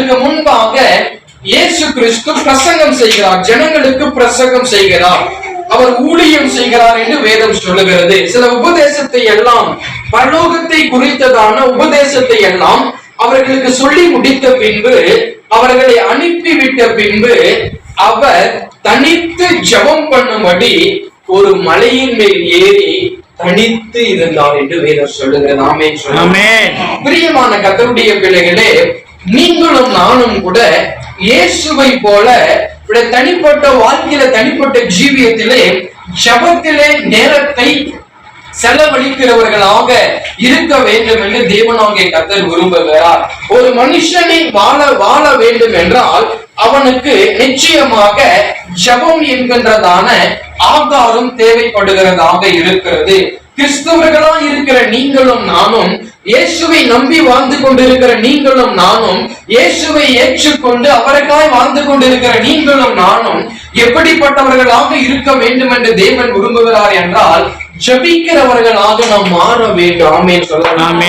அதற்கு முன்பாக இயேசு கிறிஸ்து பிரசங்கம் செய்கிறார், ஜனங்களுக்கு பிரசங்கம் செய்கிறார், அவர் ஊழியம் செய்கிறார் என்று வேதம் சொல்லுகிறது. சில உபதேசத்தை எல்லாம், பரலோகத்தை குறித்ததான உபதேசத்தை எல்லாம் அவர்களுக்கு சொல்லி முடித்த பின்பு, அவர்களை அனுப்பிவிட்ட பின்பு, அவர் தனித்து ஜெபம் பண்ணும்படி ஒரு மலையின் மேல் ஏறி தனித்து இருந்தார் என்று வேதம் சொல்லுகிறது. ஆமென். பிரியமான கர்த்தருடைய பிள்ளைகளே, நீங்களும் நானும் கூட இயேசுவை போல தனிப்பட்ட வாழ்க்கையில, தனிப்பட்ட ஜீவியத்திலே, ஜெபத்திலே நேரத்தை செலவழிக்கிறவர்களாக இருக்க வேண்டும் என்று தேவனாகிய கர்த்தர் விரும்புகிறார். ஒரு மனுஷனை வாழ வேண்டும் என்றால் அவனுக்கு நிச்சயமாக ஜெபம் என்கின்றதான ஆகாரம் தேவைப்படுகிறதாக இருக்கிறது. கிறிஸ்தவர்களா இருக்கிற நீங்களும் நானும், இயேசுவை நம்பி வாழ்ந்து கொண்டிருக்கிற நீங்களும் நானும், இயேசுவை ஏற்றுக்கொண்டு அவருக்காய் வாழ்ந்து கொண்டிருக்கிற நீங்களும் நானும் எப்படிப்பட்டவர்களாக இருக்க வேண்டும் என்று தேவன் விரும்புகிறார் என்றால், ஜெபிக்கிறவர்களாக நாம் மாற வேண்டும். ஆமென் சொல்லலாம்.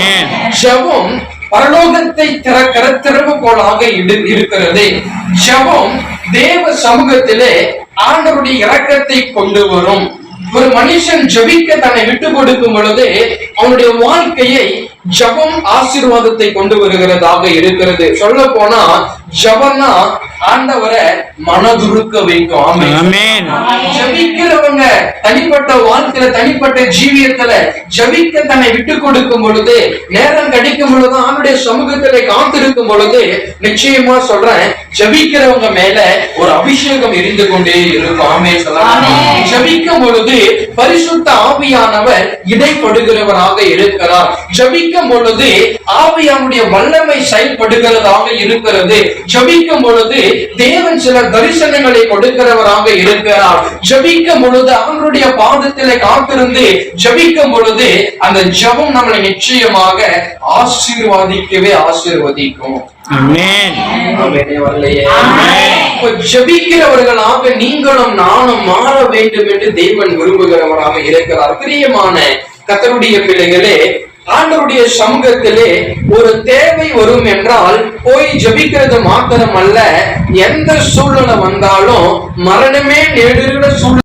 ஜெபம் பரலோகத்தை திறக்கிற திறவுகோலாக இருக்கிறது. ஜெபம் தேவ சமூகத்திலே ஆண்டவருடைய இரக்கத்தை கொண்டு வரும். ஒரு மனுஷன் ஜெபிக்க தன்னை விட்டு கொடுக்கும் பொழுது அவனுடைய வாழ்க்கையை ஜெபம் ஆசீர்வாதத்தை கொண்டு வருகிறதாக இருக்கிறது. சொல்ல போனா ஜெபம்னா ஆண்டவரை மனதுருக்க வைக்கும். ஆமென். ஜெபிக்கிறவங்க தனிப்பட்ட வாழ்க்கையில, தனிப்பட்ட ஜீவியத்துல ஜெபிக்க தன்னை விட்டு கொடுக்கும் பொழுது, நேரம் கிடைக்கும் பொழுது, ஆண்டுடைய சமூகத்திலே காத்திருக்கும் பொழுது, நிச்சயமா சொல்றேன், ஜெபிக்கிறவங்க மேல ஒரு அபிஷேகம் எரிந்து கொண்டே இருக்கும். ஆமென் சொல்லலாம். ஜெபிக்கும் பொழுது பரிசுத்த ஆவியானவர் இடைப்படுகிறவராக இருக்கிறார். ஜெபிக்கும் பொழுது ஆவியானுடைய வல்லமை செயல்படுகிறதாக இருக்கிறது. ஜெபிக்கும் பொழுது தேவன் சில தரிசனங்களை கொடுக்கிறவராக இருக்கிறார். ஜெபிக்கும் பொழுது அவருடைய பாதத்திலே காத்திருந்து ஜெபிக்கும் பொழுது அந்த ஜெபம் நம்மளை நிச்சயமாக ஆசீர்வதிக்கவே ஆசீர்வதிக்கும். ஜெபிக்கிறவர்களாக நீங்களும் நானும் மாற வேண்டும் என்று தேவன் விரும்புகிறவராக இருக்கிறார். பிரியமான கர்த்தருடைய பிள்ளைகளே, ஆண்டவருடைய சமூகத்திலே ஒரு தேவை வரும் என்றால் போய் ஜெபிக்கிறது மாத்திரம் அல்ல, எந்த சூழ்நிலை வந்தாலும், மரணமே நேரிடுகிற சூழ்நிலை